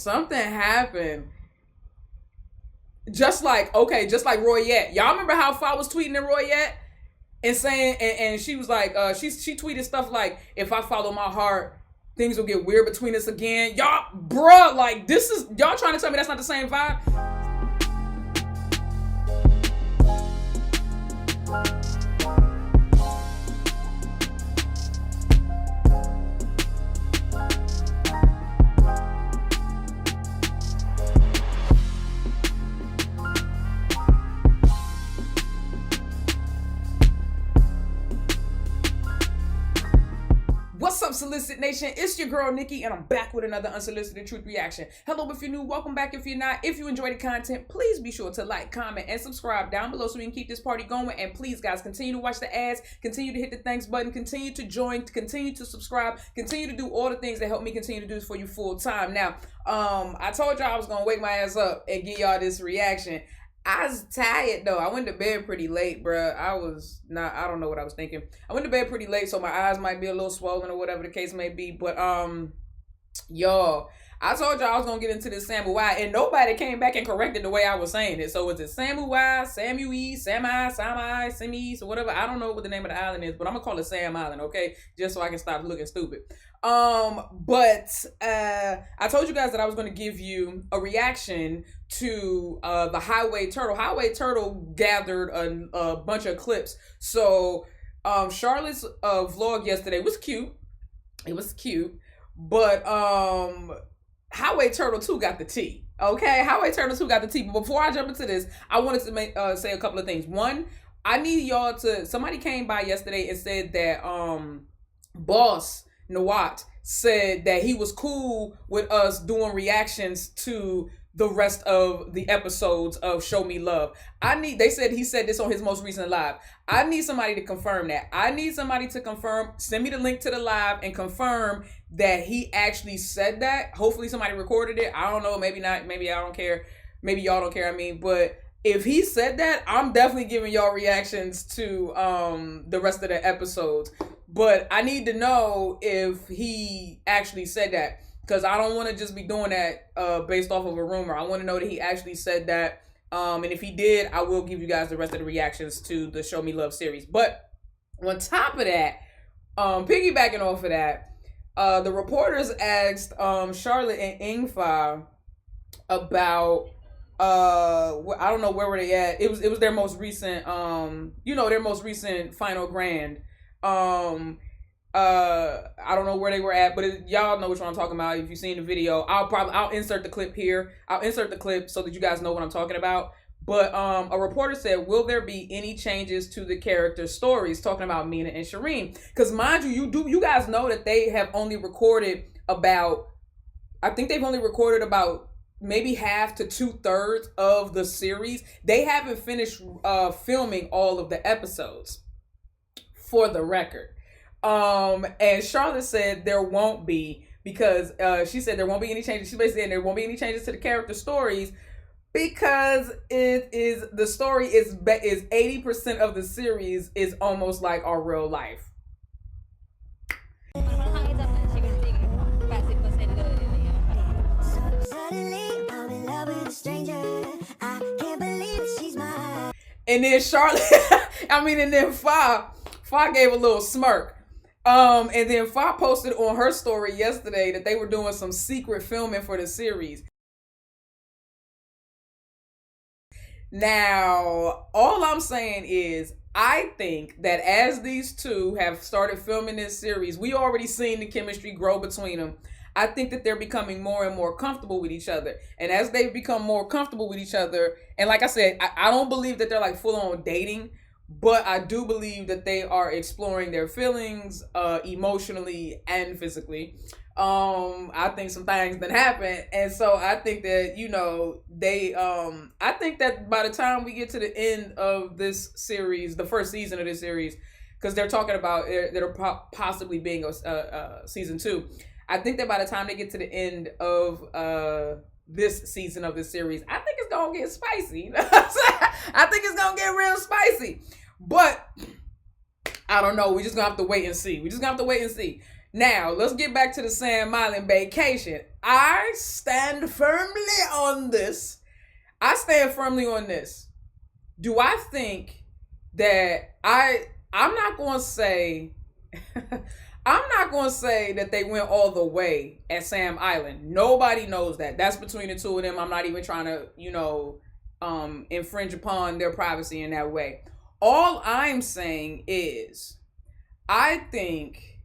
something happened. Just like Royette. Y'all remember how Fa was tweeting at Royette and saying, and she was like, she tweeted stuff like, if I follow my heart, things will get weird between us again. Y'all, bruh, like this is, y'all trying to tell me that's not the same vibe? What's up, Solicit Nation? It's your girl, Nikki, and I'm back with another Unsolicited Truth Reaction. Hello if you're new, welcome back if you're not. If you enjoy the content, please be sure to like, comment, and subscribe down below so we can keep this party going. And please, guys, continue to watch the ads, continue to hit the thanks button, continue to join, continue to subscribe, continue to do all the things that help me continue to do this for you full time. Now, I told y'all I was going to wake my ass up and give y'all this reaction. I was tired though. I went to bed pretty late, bruh. I don't know what I was thinking. I went to bed pretty late, so my eyes might be a little swollen or whatever the case may be. But y'all, I told y'all I was gonna get into this Samui, and nobody came back and corrected the way I was saying it. So is it Samui, Semi, so whatever? I don't know what the name of the island is, but I'm gonna call it Sam Island, okay? Just so I can stop looking stupid. But I told you guys that I was gonna give you a reaction to the Highway Turtle. Highway Turtle gathered a bunch of clips. So Charlotte's vlog yesterday was cute. It was cute, but Highway Turtle 2 got the tea. Okay, Highway Turtle 2 got the tea. But before I jump into this, I wanted to say a couple of things. One, I need y'all to, somebody came by yesterday and said that Boss Nawat said that he was cool with us doing reactions to the rest of the episodes of Show Me Love. He said this on his most recent live. I need somebody to confirm that. I need somebody to confirm, send me the link to the live and confirm that he actually said that. Hopefully somebody recorded it. I don't know, maybe not, maybe I don't care. Maybe y'all don't care, but if he said that, I'm definitely giving y'all reactions to the rest of the episodes. But I need to know if he actually said that, because I don't want to just be doing that based off of a rumor. I want to know that he actually said that. And if he did, I will give you guys the rest of the reactions to the Show Me Love series. But on top of that, piggybacking off of that, the reporters asked Charlotte and Ingfa about I don't know where were they at. It was their most recent their most recent final grand. I don't know where they were at, but y'all know which one I'm talking about. If you've seen the video, I'll insert the clip here. I'll insert the clip so that you guys know what I'm talking about. But a reporter said, will there be any changes to the character stories? Talking about Mina and Shireen. Because mind you, you guys know that they have only recorded about, I think they've only recorded about maybe half to 2/3 of the series. They haven't finished filming all of the episodes, for the record. And Charlotte said there won't be, because she said there won't be any changes. She basically said there won't be any changes to the character stories because the story is 80% of the series is almost like our real life. And then Charlotte, and then Fa gave a little smirk. And then Fa posted on her story yesterday that they were doing some secret filming for the series. Now, all I'm saying is, I think that as these two have started filming this series, we already seen the chemistry grow between them. I think that they're becoming more and more comfortable with each other. And as they become more comfortable with each other, and like I said, I don't believe that they're like full on dating, but I do believe that they are exploring their feelings emotionally and physically. I think some things that happen. And so I think that, I think that by the time we get to the end of this series, the first season of this series, because they're talking about there possibly being a season 2. I think that by the time they get to the end of this season of this series, I think it's gonna get spicy. I think it's gonna get real spicy. But I don't know. We just gonna have to wait and see. Now, let's get back to the Samui Baecation. I stand firmly on this. Do I think that I'm not going to say I'm not going to say that they went all the way at Sam Island. Nobody knows that. That's between the two of them. I'm not even trying to, infringe upon their privacy in that way. All I'm saying is I think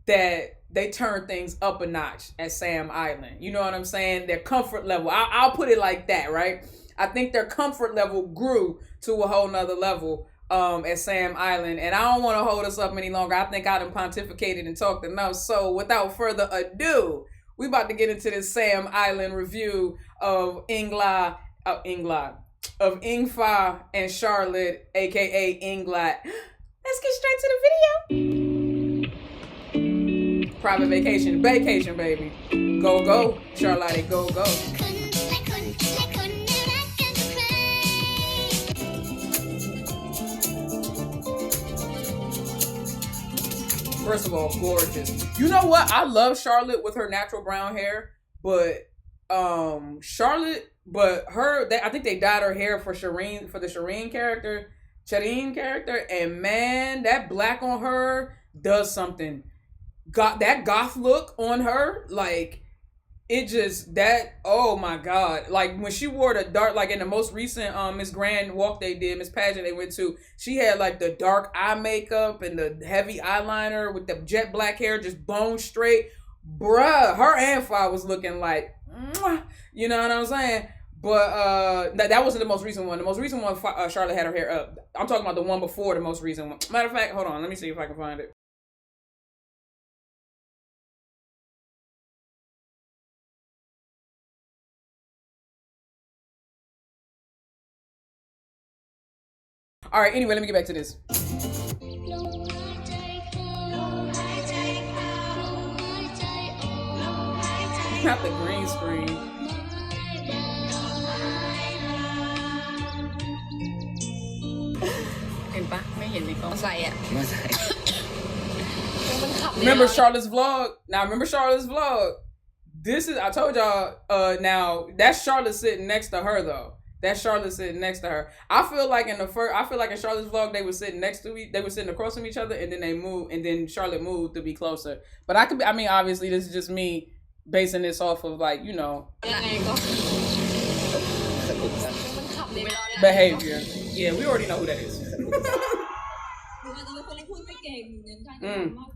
that they turned things up a notch at Sam Island. You know what I'm saying? Their comfort level. I'll put it like that, right? I think their comfort level grew to a whole nother level at Sam Island. And I don't want to hold us up any longer. I think I done pontificated and talked enough. So without further ado, we about to get into this Sam Island review of Ingfa and Charlotte, aka Englot. Let's get straight to the video. Private vacation, baby. Go, go, Charlotte, go, go. First of all, gorgeous. You know what? I love Charlotte with her natural brown hair, but I think they dyed her hair for Shireen, for the Shireen character, and man, that black on her does something. Got that goth look on her, like it just oh my god, like when she wore the dark, like in the most recent Miss Grand walk Miss Pageant they went to, she had like the dark eye makeup and the heavy eyeliner with the jet black hair just bone straight, bruh. Her and Fa was looking like, you know what I'm saying? But that wasn't the most recent one. The most recent one, Charlotte had her hair up. I'm talking about the one before the most recent one. Matter of fact, hold on, let me see if I can find it. All right, anyway, let me get back to this. Not the green screen. Remember Charlotte's vlog? Now, remember Charlotte's vlog? I told y'all, now, that's Charlotte sitting next to her, though. That's Charlotte sitting next to her. I feel like in Charlotte's vlog they were sitting they were sitting across from each other, and then they moved, and then Charlotte moved to be closer. But obviously this is just me basing this off of behavior. Yeah, we already know who that is.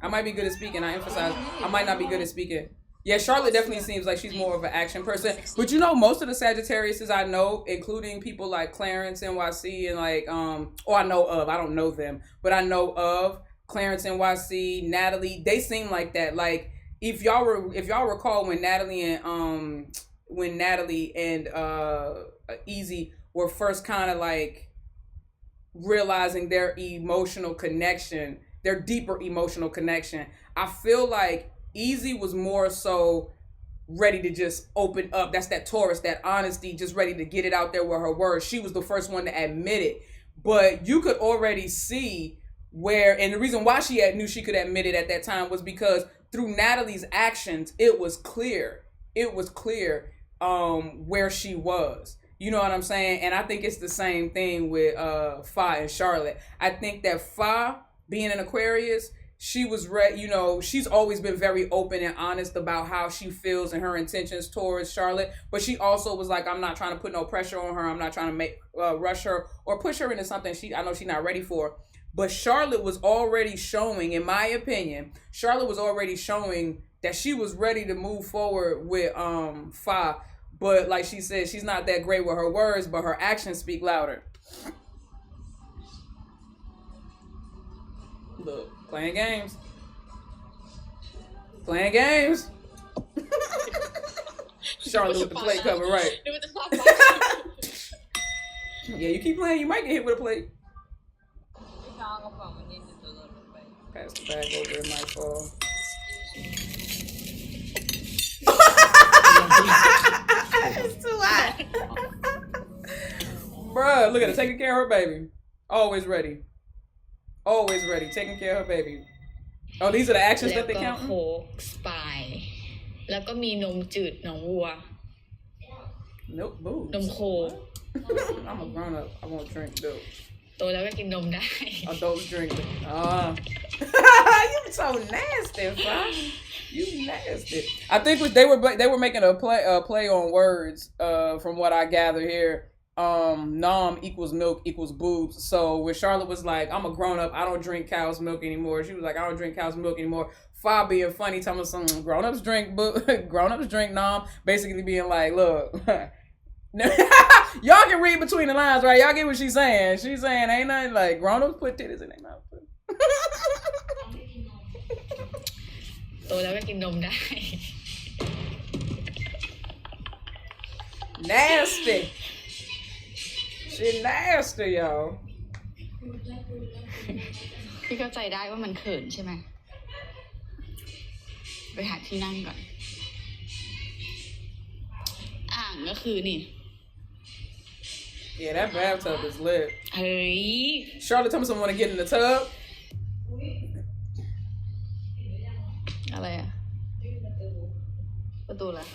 I might be good at speaking. I emphasize I might not be good at speaking. Yeah, Charlotte definitely seems like she's more of an action person. But most of the Sagittariuses I know, including people like Clarence NYC and I know of, I don't know them, but I know of Clarence NYC, Natalie, they seem like that. Like if y'all recall when Natalie and Easy were first kind of like realizing their emotional connection, their deeper emotional connection, I feel like Easy was more so ready to just open up. That's that Taurus, that honesty, just ready to get it out there with her words. She was the first one to admit it. But you could already see and the reason why she knew she could admit it at that time was because through Natalie's actions, it was clear. Where she was. You know what I'm saying? And I think it's the same thing with Fa and Charlotte. I think that Fa, being an Aquarius, she was she's always been very open and honest about how she feels and her intentions towards Charlotte. But she also was like, I'm not trying to put no pressure on her. I'm not trying to rush her or push her into something I know she's not ready for. But Charlotte was already showing, in my opinion, that she was ready to move forward with Fa. But like she said, she's not that great with her words, but her actions speak louder. Look. Playing games. Charlotte with the plate cover, right? Yeah, you keep playing, you might get hit with a plate. Pass the bag over, it might fall. It's too hot. Bruh, look at her taking care of her baby. Always ready. Taking care of her baby. Oh, these are the actions แล้ว that they ก็ count. โค้กสปายแล้วก็มีนมจืดหนองวัว Nope, booze. นมโค I'm a grown up. I won't drink milk. โตแล้วก็กินนมได้ Adults drink it. You so nasty, bro. You nasty. I think they were making a play on words. From what I gather here, nom equals milk equals boobs. So when Charlotte was like, "I'm a grown up. I don't drink cow's milk anymore," she was like, "I don't drink cow's milk anymore." Fa being funny, telling me some grown ups drink nom. Basically being like, "Look." Y'all can read between the lines, right? Y'all get what she's saying. She's saying ain't nothing like grown-ups put titties in their mouth. โตแล้วก็กินนมได้ Nasty. She nasty, y'all. พี่เข้าใจได้ว่ามันเขินใช่ไหมไปหาที่นั่งก่อนอ่างก็คือนี่ Yeah, that bathtub is lit. เฮ้ย Charlotte told me someone want to get in the tub. อะไรอ่ะประตูละ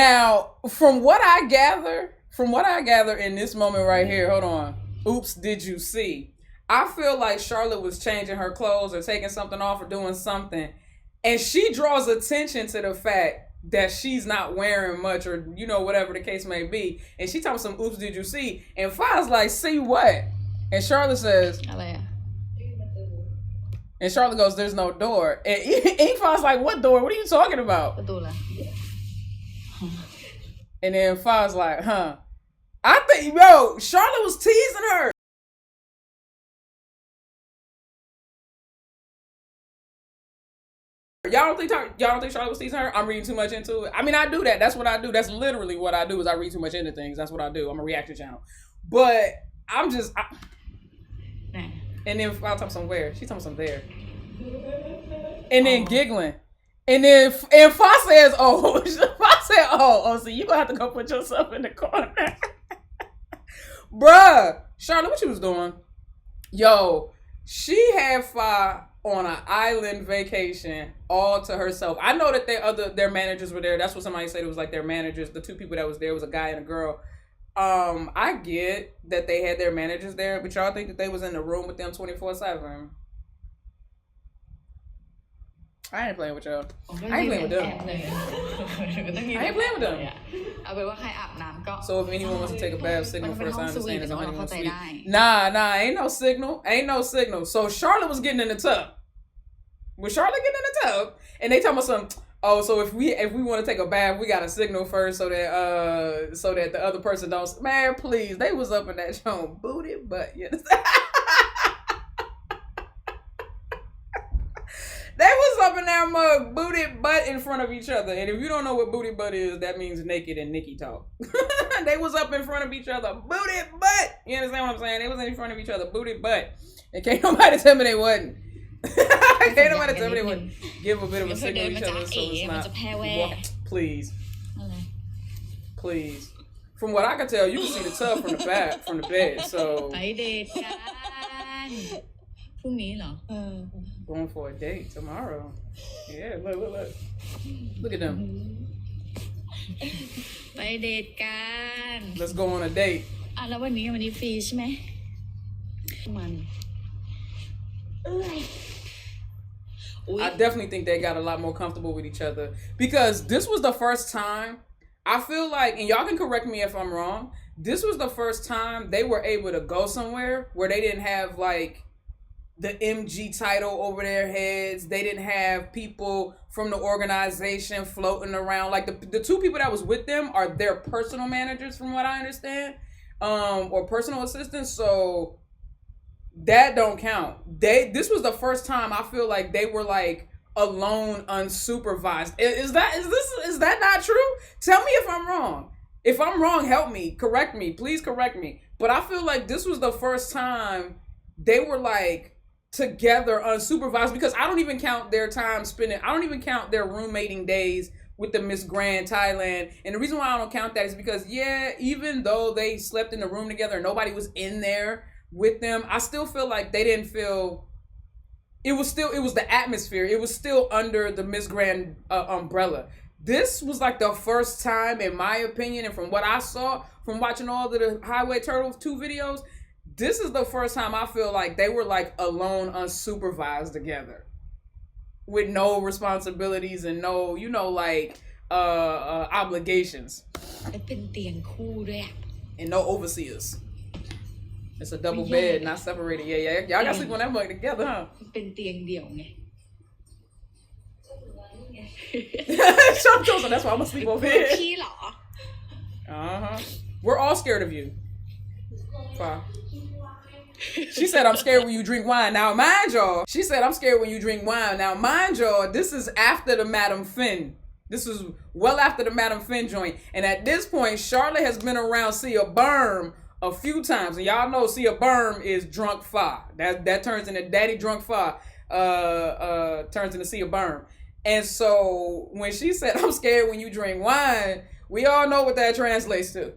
Now, from what I gather in this moment right here, hold on. Oops, did you see? I feel like Charlotte was changing her clothes or taking something off or doing something. And she draws attention to the fact that she's not wearing much or, you know, whatever the case may be. And she talking some, oops, did you see? And Fi's like, see what? And Charlotte says, and Charlotte goes, there's no door. And Fi's like, what door? What are you talking about? And then Fi's like, huh? I think, Charlotte was teasing her. Y'all don't think Charlotte was teasing her? I'm reading too much into it. I mean, I do that. That's what I do. That's literally what I do is I read too much into things. That's what I do. I'm a reaction channel. But I'm just... and then I'll tell somewhere. She told me something there. And then giggling. And then Fa says, oh, Fa said, so you gonna have to go put yourself in the corner. Bruh. Charlotte, what you was doing? Yo, she had Fa on an island vacation all to herself. I know that their managers were there. That's what somebody said. It was like their managers. The two people that was there was a guy and a girl. I get that they had their managers there, but y'all think that they was in the room with them 24/7? I ain't playing with y'all. I ain't playing with them. So if anyone wants to take a bath, signal first. I understand it's a honeymoon suite. Nah, ain't no signal. So Charlotte was getting in the tub. Was Charlotte getting in the tub? And they talking about some, so if we want to take a bath, we got to signal first so that the other person don't. Man, please, they was up in that show booty butt. You understand? They was up in that mug, booty butt in front of each other. And if you don't know what booty butt is, that means naked and Nikki talk. They was up in front of each other, booty butt. You understand what I'm saying? They was in front of each other, booty butt. And can't nobody tell me they wasn't. Can't nobody tell me they wouldn't give a bit of a signal to each other so it's not. Please. Please. From what I can tell, you can see the tub from the back, from the bed. So. Going for a date tomorrow. Yeah, look. Look at them. Let's go on a date. แล้ววันนี้ฟรีใช่ไหมI definitely think they got a lot more comfortable with each other because this was the first time I feel like, and y'all can correct me if I'm wrong, this was the first time they were able to go somewhere where they didn't have like the MG title over their heads. They didn't have people from the organization floating around. Like the two people that was with them are their personal managers from what I understand, or personal assistants. So that don't count. This was the first time I feel like they were like alone, unsupervised. Is that not true? Tell me if I'm wrong. If I'm wrong, help me, correct me, please correct me. But I feel like this was the first time they were like together unsupervised, because I don't even count their time spending. I don't even count their roommating days with the Miss Grand Thailand. And the reason why I don't count that is because even though they slept in the room together, nobody was in there with them. I still feel like they didn't feel. It was the atmosphere. It was still under the Miss Grand umbrella. This was like the first time, in my opinion, and from what I saw from watching all of the Highway Turtle 2 videos, this is the first time I feel like they were like alone, unsupervised together, with no responsibilities and no, obligations. And no overseers. It's a double bed, not separated. Yeah. Y'all gotta sleep on that mug together, huh? That's why I'm gonna sleep over here. We're all scared of you. Fine. She said, I'm scared when you drink wine. Now, mind y'all. She said, I'm scared when you drink wine. Now, mind y'all, this is after the Madam Finn. This is well after the Madam Finn joint. And at this point, Charlotte has been around Sia Berm a few times. And y'all know Sia Berm is drunk fa. That turns into Daddy Drunk fa. Turns into Sia Berm. And so when she said, I'm scared when you drink wine, we all know what that translates to.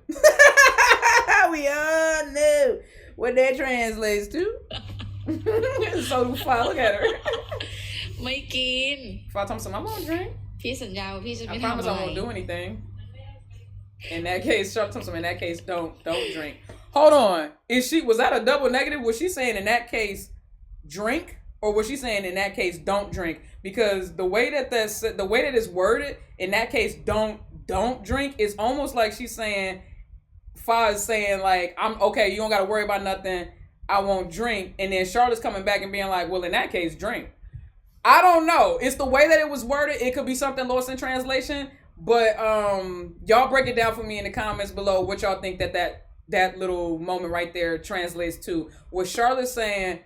We all know what that translates to. So do Fa. Look at her. ไม่กิน Fa told me, I won't drink. พี่สัญญาว่าพี่จะไม่ I ทำ promise อะไร I won't do anything. In that case, Charlotte told me, in that case, don't drink. Hold on. Was that a double negative? Was she saying in that case, drink? Or was she saying in that case, don't drink? Because the way that it's worded, in that case, don't drink, is almost like she's saying, Fa is saying like, I'm okay, you don't gotta worry about nothing, I won't drink. And then Charlotte's coming back and being like, well, in that case, drink. I don't know. It's the way that it was worded. It could be something lost in translation. But y'all break it down for me in the comments below what y'all think that little moment right there translates to. Was Charlotte saying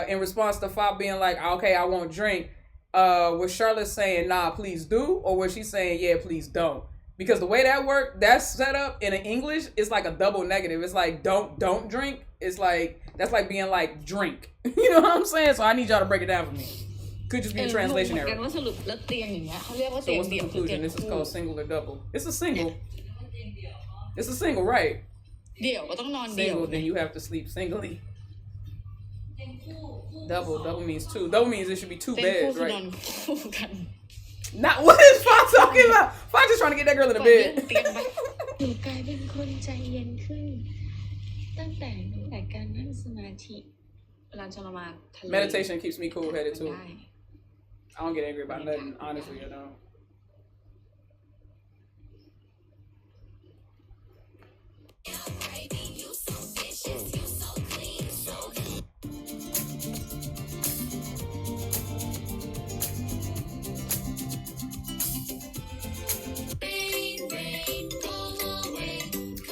in response to Fa being like, okay, I won't drink, was Charlotte saying, nah, please do? Or was she saying, yeah, please don't? Because the way that worked, that's set up in English, it's like a double negative. It's like don't drink. It's like, that's like being like drink. You know what I'm saying? So I need y'all to break it down for me. Could just be a translation error. So what's the conclusion? This is called single or double. It's a single. It's a single, right? Single, then you have to sleep singly. Double means two. Double means it should be two beds, right? Not what is Fa talking about? Fa just trying to get that girl in the bed. หนูกลายเป็นคนใจเย็นขึ้นตั้งแต่การนั่งสมาธิเวลาจะมาทะเล Meditation keeps me cool-headed too. I don't get angry about nothing, honestly, you know.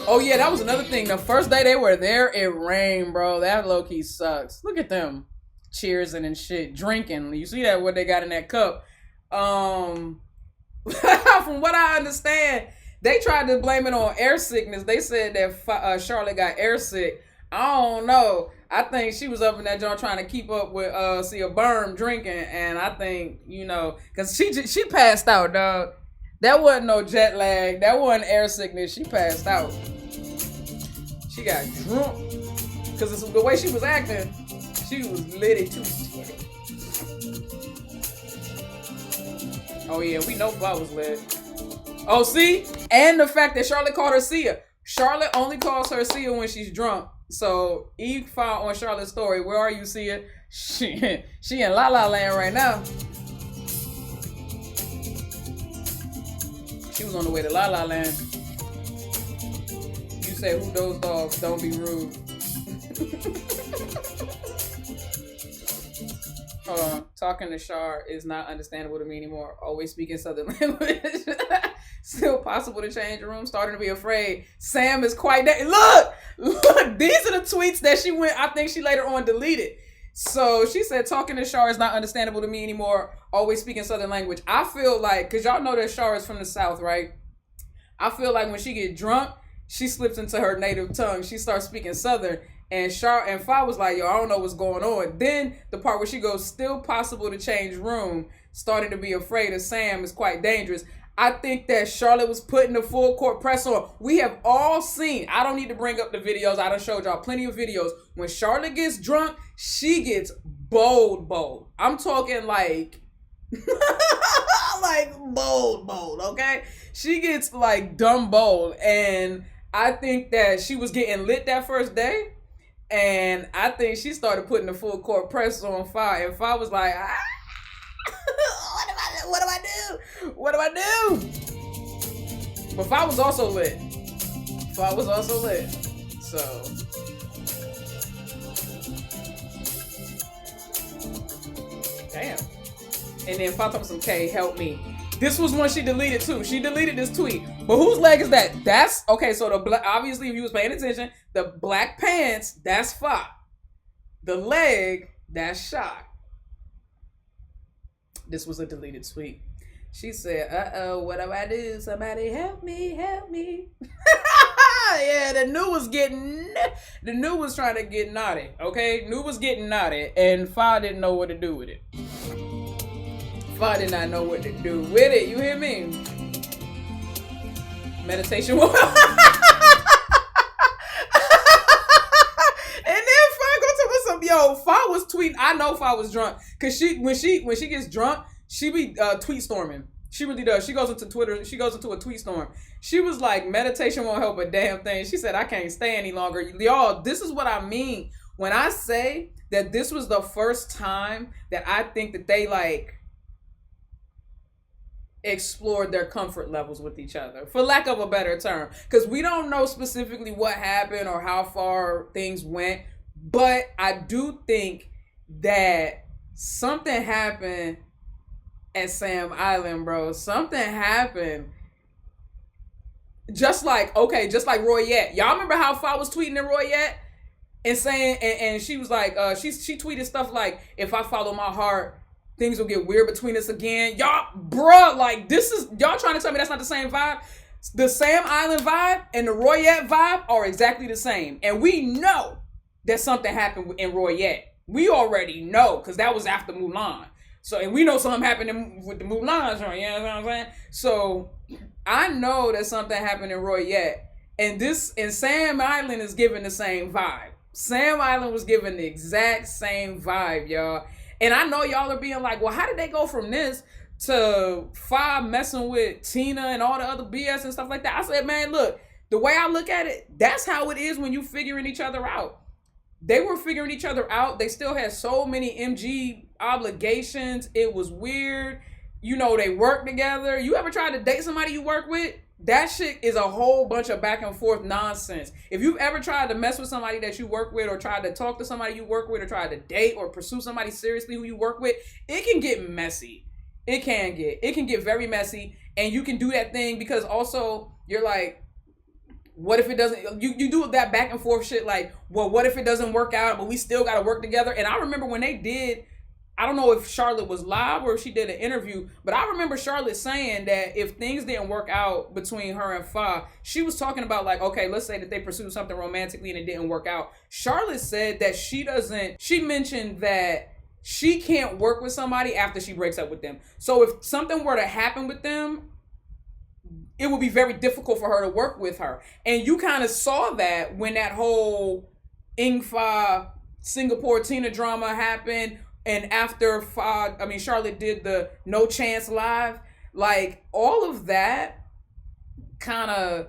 Oh yeah, that was another thing. The first day they were there, it rained, bro. That low-key sucks. Look at them cheersing and shit, drinking. You see that, what they got in that cup. From what I understand, they tried to blame it on air sickness. They said that Charlotte got air sick. I don't know. I think she was up in that joint trying to keep up with Sia Berm drinking, and I think, because she passed out, dog. That wasn't no jet lag. That wasn't air sickness. She passed out. She got drunk. Because the way she was acting, she was litty too. Oh yeah, we know Fa was lit. Oh, see? And the fact that Charlotte called her Sia. Charlotte only calls her Sia when she's drunk. So, Eve found on Charlotte's story, where are you, Sia? She in La La Land right now. She was on the way to La La Land. You say, who dozed off? Don't be rude. Hold on. Talking to Char is not understandable to me anymore. Always speaking Southern language. Still possible to change the room. Starting to be afraid. Sam is quite... Look! These are the tweets that she went... I think she later on deleted. So she said, talking to Char is not understandable to me anymore. Always speaking Southern language. I feel like, because y'all know that Char is from the South, right? I feel like when she get drunk, she slips into her native tongue. She starts speaking Southern. And Char and Fa was like, yo, I don't know what's going on. Then the part where she goes, still possible to change room, starting to be afraid of Sam is quite dangerous. I think that Charlotte was putting the full court press on. We have all seen, I don't need to bring up the videos. I done showed y'all plenty of videos. When Charlotte gets drunk, she gets bold. I'm talking like, like bold, okay? She gets like dumb bold. And I think that she was getting lit that first day. And I think she started putting the full court press on Fa. And Fa was like, what do I do? But Fa was also lit. So damn. And then Fa told some K, help me. This was one she deleted too. She deleted this tweet. But whose leg is that? That's okay. So obviously, if you was paying attention, the black pants, that's Fa. The leg, that's Shock. This was a deleted tweet. She said, what do I do? Somebody help me. Yeah, the new was trying to get naughty, okay? New was getting naughty, and Fa didn't know what to do with it. Fa did not know what to do with it, you hear me? Meditation. And then Fa go to some, yo, Fa was tweeting. I know Fa was drunk, cause when she gets drunk, she be tweet storming. She really does. She goes into Twitter. She goes into a tweet storm. She was like, meditation won't help a damn thing. She said, I can't stay any longer. Y'all, this is what I mean when I say that this was the first time that I think that they like explored their comfort levels with each other, for lack of a better term, because we don't know specifically what happened or how far things went, but I do think that something happened at Sam Island, bro. Something happened. Just like Royette. Y'all remember how Fa was tweeting at Royette and saying, and she was like, she tweeted stuff like, if I follow my heart, things will get weird between us again. Y'all, bruh, like y'all trying to tell me that's not the same vibe? The Sam Island vibe and the Royette vibe are exactly the same. And we know that something happened in Royette. We already know, because that was after Mulan. So, and we know something happened with the Mulan joint, you know what I'm saying? So, I know that something happened in Royette. And Sam Island is giving the same vibe. Sam Island was giving the exact same vibe, y'all. And I know y'all are being like, well, how did they go from this to Fa messing with Tina and all the other BS and stuff like that? I said, man, look, the way I look at it, that's how it is when you figuring each other out. They were figuring each other out. They still had so many MG obligations. It was weird. You know, they work together. You ever tried to date somebody you work with? That shit is a whole bunch of back and forth nonsense. If you've ever tried to mess with somebody that you work with, or tried to talk to somebody you work with, or tried to date or pursue somebody seriously who you work with, it can get messy. It can get very messy. And you can do that thing because also you're like, what if it doesn't, you do that back and forth shit like, well, what if it doesn't work out, but we still got to work together? And I remember when they did, I don't know if Charlotte was live or if she did an interview, but I remember Charlotte saying that if things didn't work out between her and Fa, she was talking about like, okay, let's say that they pursued something romantically and it didn't work out. Charlotte said that she mentioned that she can't work with somebody after she breaks up with them. So if something were to happen with them, it would be very difficult for her to work with her. And you kind of saw that when that whole Fa Singapore Tina drama happened. And after Charlotte did the No Chance Live, like all of that kind of,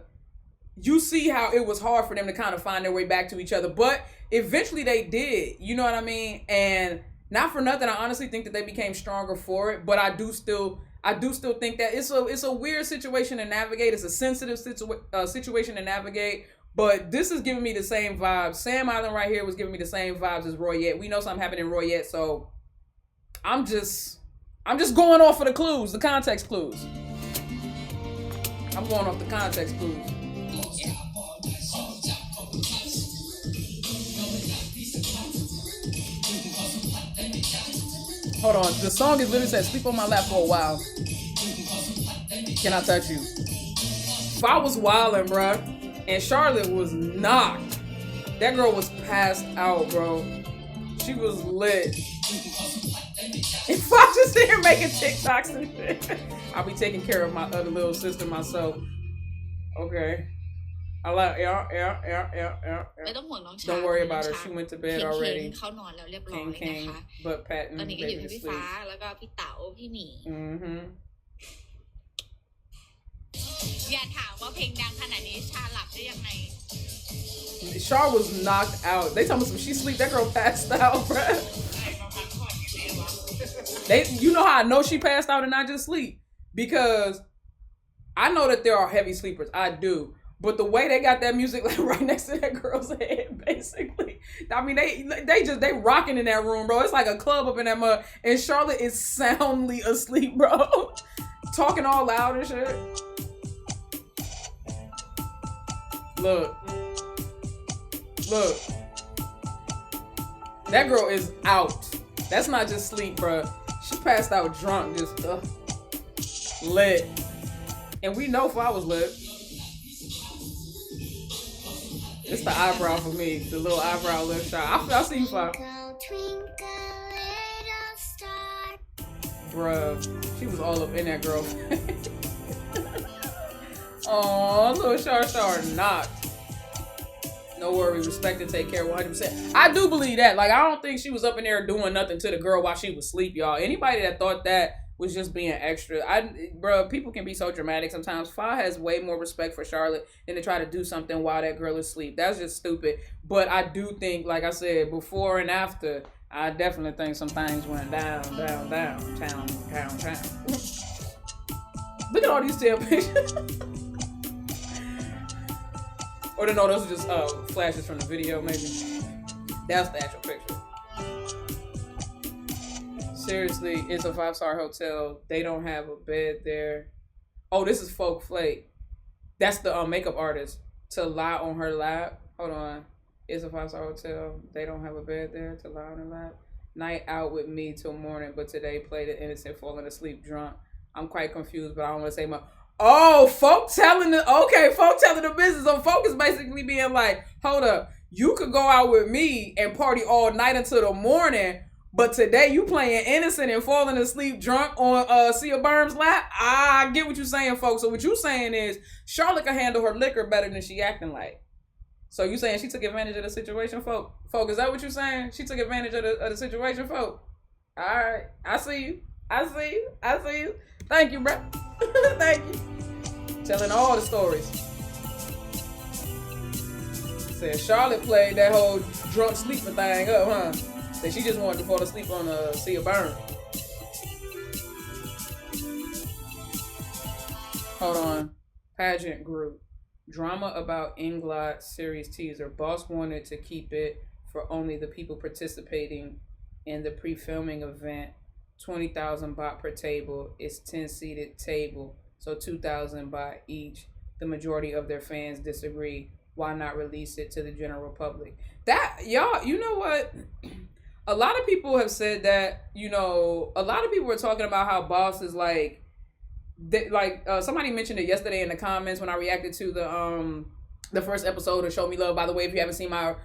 you see how it was hard for them to kind of find their way back to each other. But eventually they did, you know what I mean? And not for nothing, I honestly think that they became stronger for it. But I do still think that it's a weird situation to navigate. It's a sensitive situation to navigate. But this is giving me the same vibes. Sam Island right here was giving me the same vibes as Royette. We know something happened in Royette, so I'm just going off of the clues, the context clues. I'm going off the context clues. Hold on, the song is literally said, sleep on my lap for a while. Can I touch you? Fa was wildin', bruh. And Charlotte was knocked. That girl was passed out, bro. She was lit. And Fa just here making TikToks and shit. I'll be taking care of my other little sister myself. Okay. I like yeah. ไม่ต้องห่วงน้องชา Don't worry about her. She went to bed เค้ง already. เขานอนแล้วเรียบร้อย King, นะคะ but Patton ตอนนี้ก็อยู่ที่ baby พี่ sleep. ฟ้าแล้วก็พี่เต๋าพี่หมี อย่าถามว่าเพลงดังขนาดนี้ชาหลับได้ยังไง Char was knocked out. They told me some she sleep. That girl passed out, bruh. You know how I know she passed out and not just sleep? Because I know that there are heavy sleepers. I do. But the way they got that music like right next to that girl's head, basically. I mean, they rocking in that room, bro. It's like a club up in that mud. And Charlotte is soundly asleep, bro. Talking all loud and shit. Look. That girl is out. That's not just sleep, bro. She passed out drunk, just lit. And we know if I was lit. It's the eyebrow for me. The little eyebrow lift shot. I see you, Fire. Bruh. She was all up in that girl. Aw, little Char knocked. No worry, respect and take care 100%. I do believe that. Like, I don't think she was up in there doing nothing to the girl while she was asleep, y'all. Anybody that thought that was just being extra. Bro, people can be so dramatic sometimes. Fa has way more respect for Charlotte than to try to do something while that girl is asleep. That's just stupid. But I do think, like I said, before and after, I definitely think some things went down, town. Look at all these tail pictures. Or no, those are just flashes from the video, maybe. That's the actual picture. Seriously, it's a 5-star hotel. They don't have a bed there. Oh, this is Folk Flake. That's the makeup artist. To lie on her lap. Hold on. It's a 5-star hotel. They don't have a bed there. To lie on her lap. Night out with me till morning, but today played the innocent falling asleep drunk. I'm quite confused, but I don't want to say much. Oh, folk telling the business. So folk is basically being like, hold up, you could go out with me and party all night until the morning, but today you playing innocent and falling asleep drunk on Sia Burns' lap. I get what you're saying, folks. So what you saying is Charlotte can handle her liquor better than she acting like. So you saying she took advantage of the situation, folk? Folk, is that what you're saying? She took advantage of the situation, folk? All right, I see you. Thank you, bro. Thank you. Telling all the stories. Said Charlotte played that whole drunk sleeping thing up, huh? Said she just wanted to fall asleep on Sia Burns. Hold on. Pageant group. Drama about Englot series teaser. Boss wanted to keep it for only the people participating in the pre-filming event. 20,000 baht per table. It's 10-seated table. So 2,000 baht each. The majority of their fans disagree. Why not release it to the general public? That, y'all, you know what? A lot of people have said that, you know, a lot of people were talking about how Boss is like somebody mentioned it yesterday in the comments when I reacted to the first episode of Show Me Love. By the way, if you haven't seen my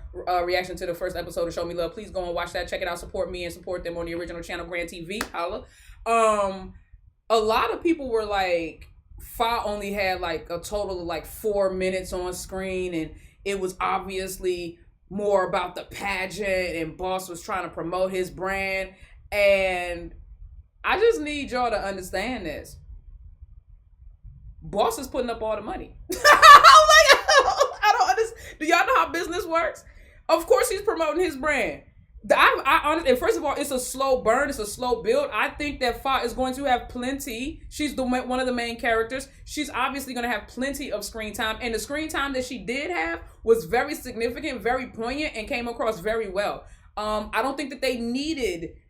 reaction to the first episode of Show Me Love, please go and watch that. Check it out. Support me and support them on the original channel, Grand TV. Holla. A lot of people were like, Fa only had like a total of like 4 minutes on screen, and it was obviously more about the pageant, and Boss was trying to promote his brand. And I just need y'all to understand this. Boss is putting up all the money. I don't understand. Do y'all know how business works? Of course he's promoting his brand. I honestly, first of all, it's a slow burn. It's a slow build. I think that Fa is going to have plenty. She's one of the main characters. She's obviously going to have plenty of screen time. And the screen time that she did have was very significant, very poignant, and came across very well. I don't think that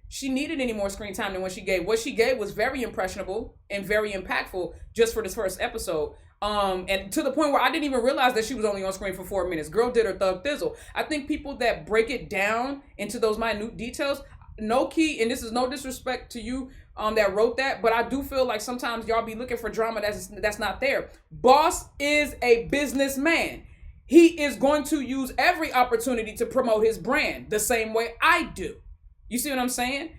she needed any more screen time than what she gave. What she gave was very impressionable and very impactful just for this first episode. And to the point where I didn't even realize that she was only on screen for 4 minutes. Girl did her thug thizzle. I think people that break it down into those minute details, no key, and this is no disrespect to you that wrote that, but I do feel like sometimes y'all be looking for drama that's not there. Boss is a businessman. He is going to use every opportunity to promote his brand the same way I do. You see what I'm saying?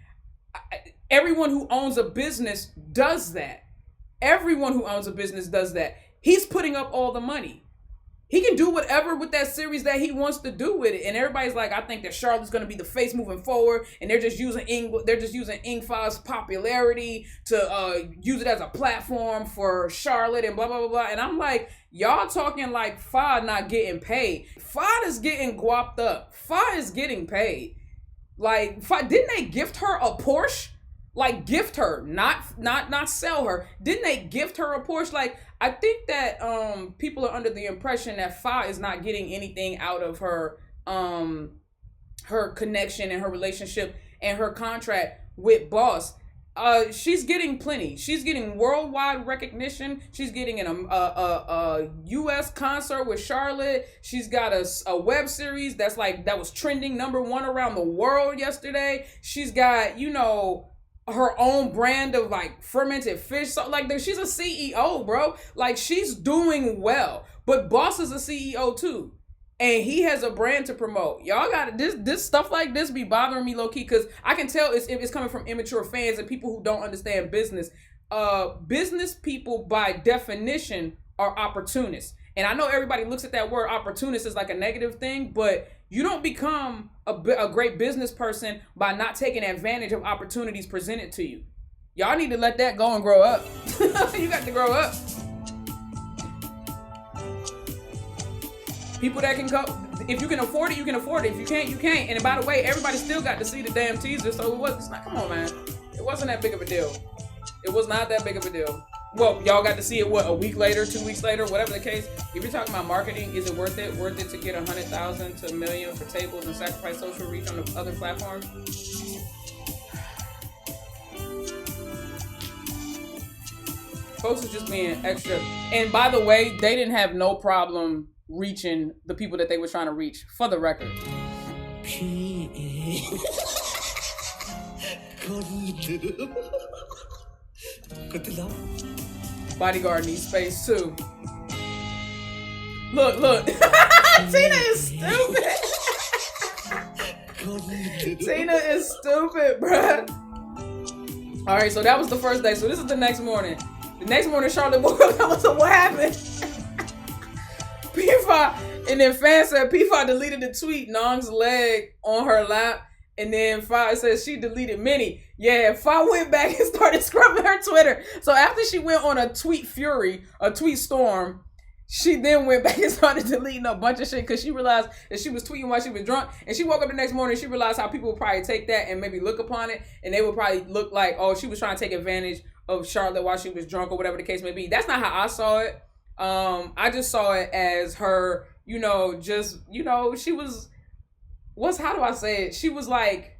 Everyone who owns a business does that. Everyone who owns a business does that. He's putting up all the money. He can do whatever with that series that he wants to do with it. And everybody's like, I think that Charlotte's going to be the face moving forward. And they're just using Ingfa's popularity to use it as a platform for Charlotte and blah, blah, blah, blah. And I'm like, y'all talking like Fa not getting paid. Fa is getting guapped up. Fa is getting paid. Like, Fa, didn't they gift her a Porsche? Like, gift her, not sell her. Didn't they gift her a Porsche? Like, I think that people are under the impression that Fa is not getting anything out of her her connection and her relationship and her contract with Boss. She's getting plenty. She's getting worldwide recognition. She's getting a U.S. concert with Charlotte. She's got a web series that was trending #1 around the world yesterday. She's got, her own brand of like fermented fish. So like, she's a CEO, bro. Like, she's doing well. But Boss is a CEO too, and he has a brand to promote. Y'all got this stuff like this be bothering me low key, because I can tell it's coming from immature fans and people who don't understand business. Business people by definition are opportunists, and I know everybody looks at that word opportunist as like a negative thing, but you don't become a great business person by not taking advantage of opportunities presented to you. Y'all need to let that go and grow up. You got to grow up. People that can go, if you can afford it, you can afford it. If you can't, you can't. And by the way, everybody still got to see the damn teaser, so it's not, come on, man. It wasn't that big of a deal. It was not that big of a deal. Well, y'all got to see it, a week later, 2 weeks later, whatever the case. If you're talking about marketing, is it worth it? Worth it to get 100,000 to $1 million for tables and sacrifice social reach on the other platforms? Folks are just being extra. And by the way, they didn't have no problem reaching the people that they were trying to reach, for the record. Bodyguard needs space too. Look. Tina is stupid. Tina is stupid, bruh. Alright, so that was the first day. So this is the next morning. The next morning, Charlotte woke up and was like, what happened? P5, and then Fan said P5 deleted the tweet, Nong's leg on her lap. And then Fa says she deleted many. Yeah, Fa went back and started scrubbing her Twitter. So after she went on a tweet fury, a tweet storm, she then went back and started deleting a bunch of shit because she realized that she was tweeting while she was drunk. And she woke up the next morning and she realized how people would probably take that and maybe look upon it. And they would probably look like, oh, she was trying to take advantage of Charlotte while she was drunk or whatever the case may be. That's not how I saw it. I just saw it as her, she was... how do I say it? She was like,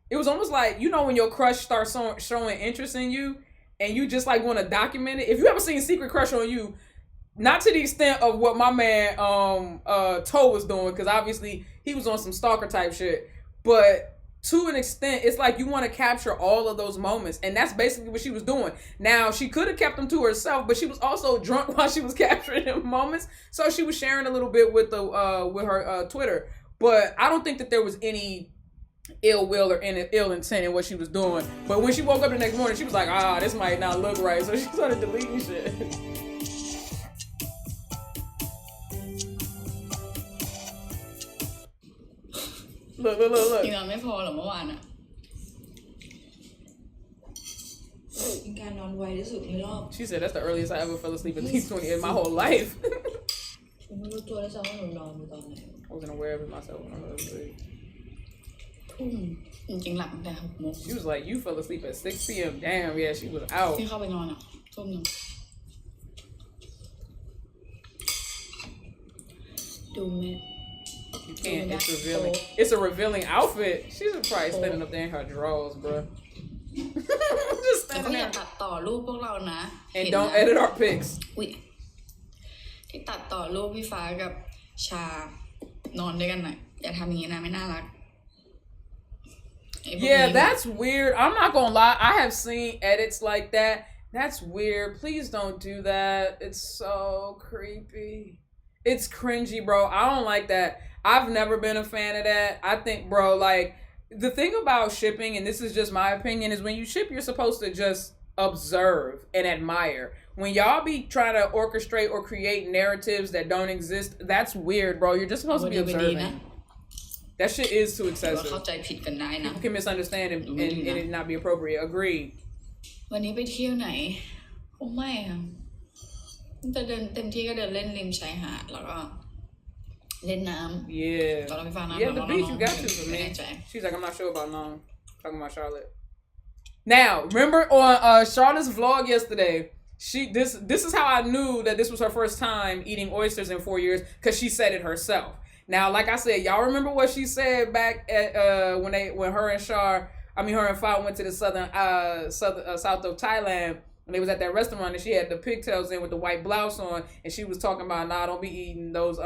it was almost like, when your crush starts showing interest in you and you just like want to document it. If you ever seen Secret Crush on You, not to the extent of what my man Toe was doing, because obviously he was on some stalker type shit, but to an extent, it's like you want to capture all of those moments, and that's basically what she was doing. Now, she could have kept them to herself, but she was also drunk while she was capturing them moments, so she was sharing a little bit with her Twitter. But I don't think that there was any ill will or any ill intent in what she was doing. But when she woke up the next morning, she was like, this might not look right. So she started deleting shit. Look. กินนอนไม่พอเหรอเมื่อวานอะเป็นการนอนไวที่สุดในรอบ She said that's the earliest I ever fell asleep at least 20 in my whole life. ฉันไม่รู้ตัวเลยซ้ำว่าหนูนอนอยู่ตอนไหน I wasn't aware of it myself when I was asleep. ทุ่มจริงๆหลับตั้งแต่6 โมง She was like, you fell asleep at 6 p.m. Damn, yeah, she was out. ที่เข้าไปนอนอะทุ่มนึงดูไหม You can't. It's revealing. It's a revealing outfit. She's probably standing up there in her drawers, bro. Just standing there. ตัดต่อรูปพวกเรานะ And don't edit our pics. ที่ตัดต่อรูปพี่ฟ้ากับชานอนด้วยกันหน่อยอย่าทำอย่างนี้นะไม่น่ารัก Yeah, that's weird. I'm not gonna lie. I have seen edits like that. That's weird. Please don't do that. It's so creepy. It's cringy, bro. I don't like that. I've never been a fan of that. I think, bro, like, the thing about shipping, and this is just my opinion, is when you ship, you're supposed to just observe and admire. When y'all be trying to orchestrate or create narratives that don't exist, that's weird, bro. You're just supposed to be observing. That shit is too excessive. People can misunderstand and it not be appropriate. Agreed. วันนี้ไปเที่ยวไหนคงไม่ค่ะแต่เดินเต็มที่ก็เดินเล่นริมชายหาดแล้วก็เล่นน้ำ Yeah. ตอนเราไปฟังน้ำ Yeah, the beach you got to for me. She's like, I'm not sure about Long. Talking about Charlotte. Now, remember on Charlotte's vlog yesterday, this is how I knew that this was her first time eating oysters in 4 years, because she said it herself. Now, like I said, y'all remember what she said back at when her and Fa went to the south of Thailand, and they was at that restaurant, and she had the pigtails in with the white blouse on, and she was talking about, nah, don't be eating those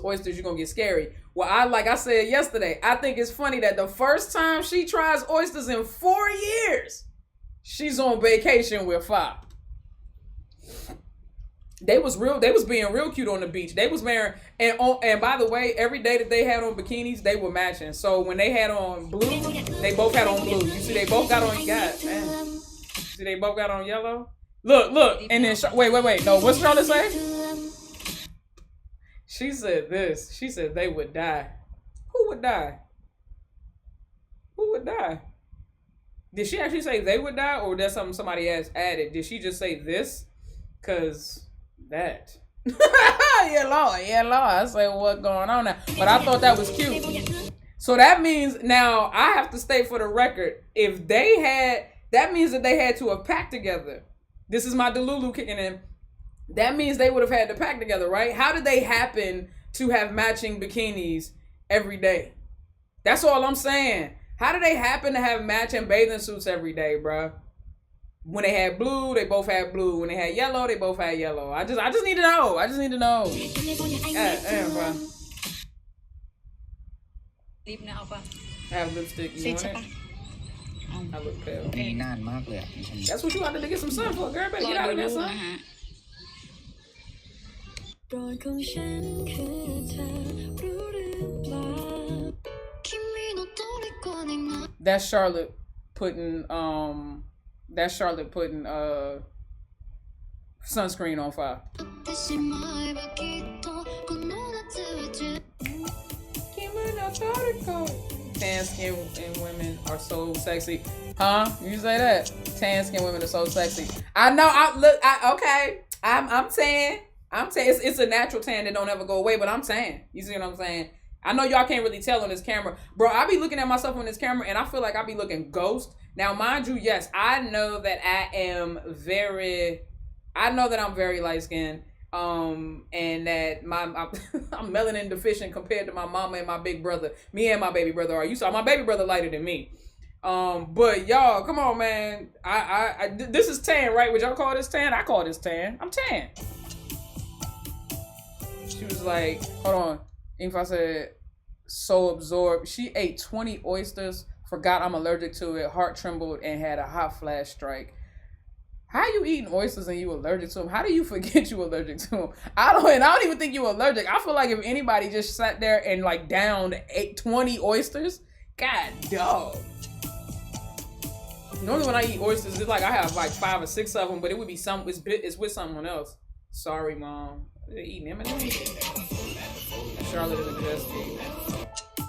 oysters, you're gonna get scary. Well, like I said yesterday, I think it's funny that the first time she tries oysters in 4 years, she's on vacation with Fa. They was being real cute on the beach. They was wearing, and by the way, every day that they had on bikinis, they were matching. So when they had on blue, they both had on blue. You see, they both got on, God, man. See, they both got on yellow. Look, and then, wait. No, what's Charlotte say? She said this. She said they would die. Who would die? Who would die? Did she actually say they would die, or that's something somebody else added? Did she just say this? Cause that. Yeah, Lord. I say what's going on now. But I thought that was cute. So that means now I have to state for the record, if they had, that means that they had to have packed together. This is my Delulu kicking in. That means they would have had to pack together, right? How did they happen to have matching bikinis every day? That's all I'm saying. How did they happen to have matching bathing suits every day, bruh? When they had blue, they both had blue. When they had yellow, they both had yellow. I just need to know. I just need to know. God damn, bruh. I have lipstick. You want it? I look pale. That's what you wanted to get some sun for, girl. Better get out of there, son. That's Charlotte putting sunscreen on fire. Tan skin and women are so sexy. Huh? You say that? Tan skin women are so sexy. I know. Okay. I'm tan. It's a natural tan that don't ever go away, but I'm tan. You see what I'm saying? I know y'all can't really tell on this camera. Bro, I be looking at myself on this camera and I feel like I be looking ghost. Now, mind you, yes, I know that I'm very light skinned. And that I'm melanin deficient compared to my mama and my big brother. Me and my baby brother are. You saw my baby brother lighter than me. But y'all, come on, man. This is tan, right? Would y'all call this tan? I call this tan. I'm tan. She was like, hold on. If I said so absorbed, she ate 20 oysters, forgot I'm allergic to it, heart trembled, and had a hot flash strike. How you eating oysters and you allergic to them? How do you forget you allergic to them? I don't even think you allergic. I feel like if anybody just sat there and like downed 20 oysters, God dog. Normally when I eat oysters, it's like I have like 5 or 6 of them, but it would be it's with someone else. Sorry, Mom. They're eating M&M's. Charlotte is a jet ski.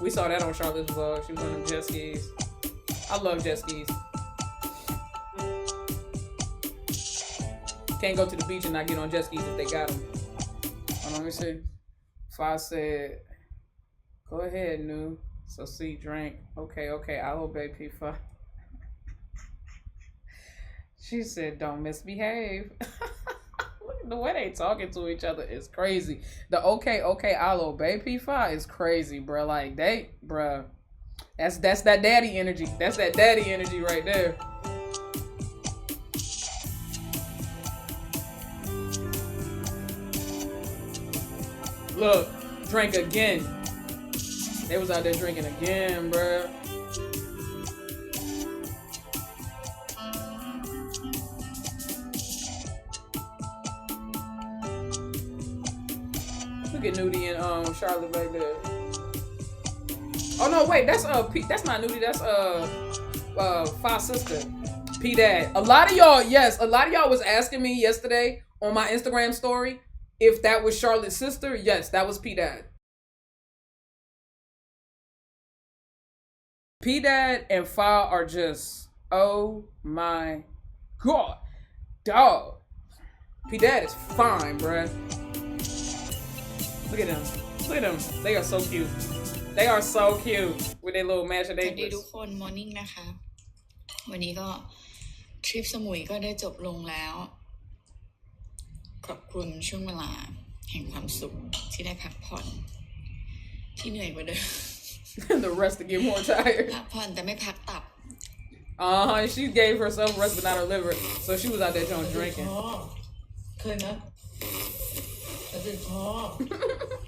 We saw that on Charlotte's vlog. She was on them jet skis. I love jet skis. Can't go to the beach and not get on jet skis if they got them. Hold on, let me see. Fa said, go ahead, Nu. So see, drink. Okay, I'll obey P5. She said, don't misbehave. The way they talking to each other is crazy. The okay, I'll obey P5 is crazy, bro. Like bro. That's that daddy energy. That's that daddy energy right there. Look, drank again. They was out there drinking again, bro. Look at Nudie and Charlotte back there. Oh no, wait, that's not Nudie, that's Fa's sister. P Dad. A lot of y'all was asking me yesterday on my Instagram story if that was Charlotte's sister. Yes, that was P Dad. P Dad and Fa are just, oh my god, dog. P Dad is fine, bruh. Look at them. Look at them. They are so cute. They are so cute with their little matching สวัสดี necklace. ทุกคนมอร์นิ่งนะคะ วันนี้ก็ทริปสมุยก็ได้จบลงแล้ว ขอบคุณช่วงเวลาแห่งความสุขที่ได้พักผ่อนที่เหนื่อยกว่าเดิม The rest to get more tired. พักผ่อนแต่ไม่พักตับ She gave herself rest but not her liver. So she was out there drinking. เคยนะกระติกคอ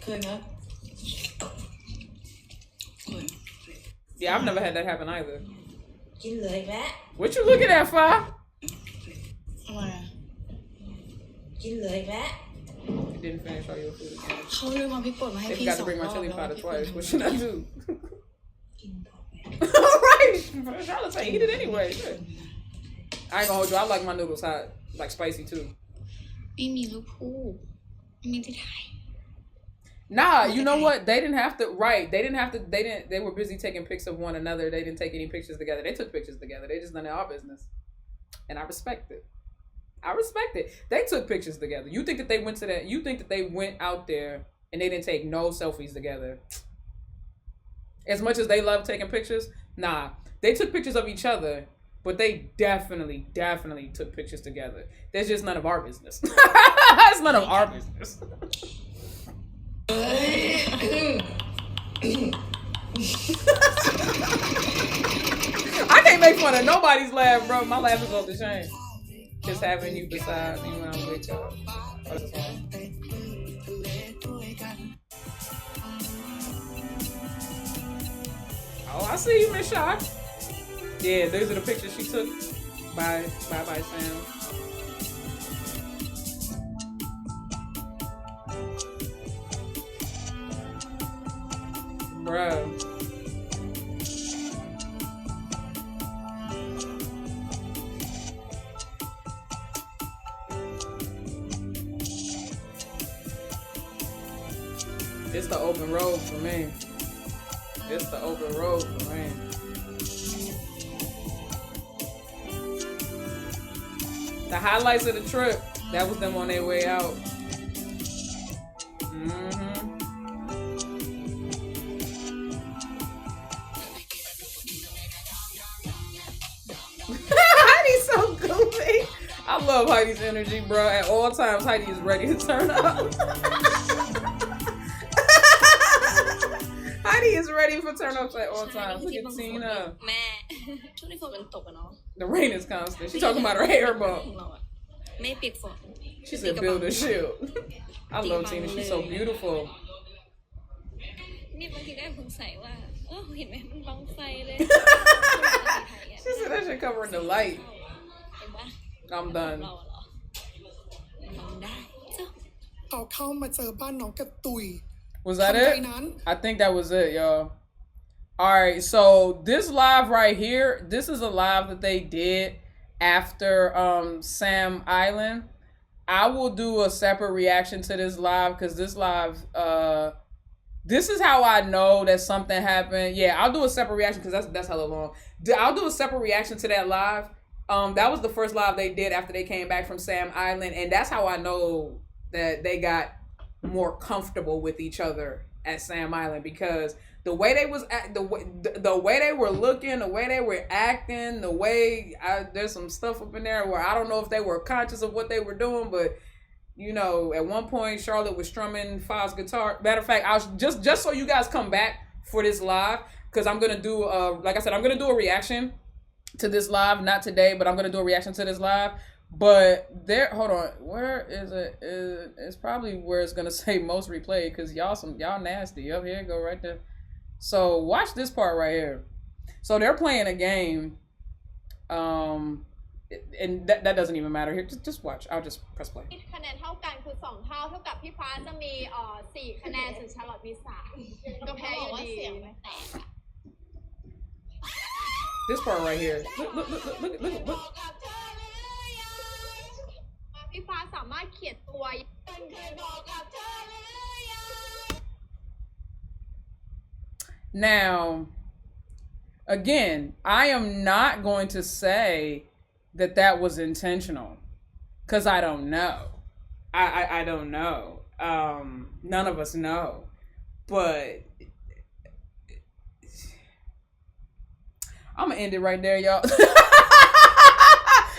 เคยนะ Yeah, I've never had that happen either. กินเลยแม่ What you looking at, Fa? ทำไมกินเลยแม่ You didn't finish all your food again. เขาลืมเอาพริกป่นมาให้ They พี่ forgot ส to อง bring ร my อบ chili แล้ว powder พี่ป่น twice. What should I do? กินต่อไป Right. Charlotte say eat it anyway. Shit. I ain't gonna hold you. I like my noodles hot, like spicy too. ไม่มีรูปคู่ไม่ได้ถ่าย Nah, you know what? They didn't have to. Right? They were busy taking pics of one another. They didn't take any pictures together. They took pictures together. They just none of our business, and I respect it. They took pictures together. You think that they went to that? You think that they went out there and they didn't take no selfies together? As much as they love taking pictures, nah. They took pictures of each other, but they definitely took pictures together. That's just none of our business. It's none of our business. I can't make fun of nobody's laugh, bro. My laugh is off the chain. Just having you beside me when I'm with y'all. Oh, I see you, Miss Shaw. Yeah, those are the pictures she took. Bye, Sam. Bro. It's the open road for me. It's the open road for me. The highlights of the trip, that was them on their way out. Heidi's so goofy. I love Heidi's energy, bro. At all times, Heidi is ready to turn up. Heidi is ready for turn-ups at all times. Look at Tina. The rain is constant. She's talking about her hair bump. She said build a shield. I love Tina. She's so beautiful. She said that should cover the light. I'm done. Was that it? I think that was it, y'all. Alright, so this live right here, this is a live that they did after Sam Island. I will do a separate reaction to this live because this live, this is how I know that something happened. Yeah, I'll do a separate reaction because that's hella long. I'll do a separate reaction to that live. That was the first live they did after they came back from Sam Island, and that's how I know that they got more comfortable with each other at Sam Island, because the way they was the way they were looking, the way they were acting, the way there's some stuff up in there where I don't know if they were conscious of what they were doing, but you know, at one point Charlotte was strumming Fa's guitar. Matter of fact, I was just so you guys come back for this live, because I'm gonna do like I said, I'm gonna do a reaction to this live, not today, but I'm gonna do a reaction to this live. But there, hold on, where is it? It's probably where it's gonna say most replayed, because y'all nasty. Up here, go right there. So watch this part right here. So they're playing a game, and that doesn't even matter here. Just watch. I'll just press play. คะแนนเท่ากันคือ2เท่ากับพี่ฟ้าจะมี4คะแนนส่วนชาร์ลอตมี3ก็แพ้อยู่ดี This part right here. Look. พี่ฟ้าสามารถเขียนตัว Now, again, I am not going to say that that was intentional, because I don't know. I don't know. None of us know. But I'm going to end it right there, y'all.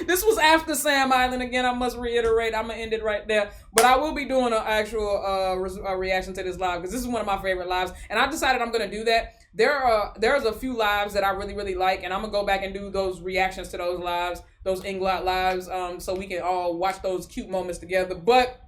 This was after Sam Island. Again, I must reiterate, I'm going to end it right there. But I will be doing an actual reaction to this live, because this is one of my favorite lives. And I've decided I'm going to do that. There's a few lives that I really, really like. And I'm going to go back and do those reactions to those lives, those Englot lives, so we can all watch those cute moments together. But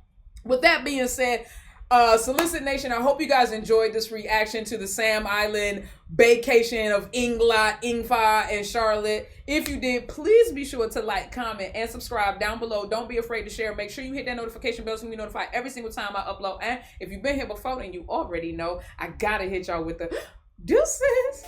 with that being said, Solicit Nation, I hope you guys enjoyed this reaction to the Sam Island Baecation of Englot, Ingfa, and Charlotte. If you did, please be sure to like, comment, and subscribe down below. Don't be afraid to share. Make sure you hit that notification bell so you can be notified every single time I upload. And if you've been here before, then you already know I gotta hit y'all with the deuces.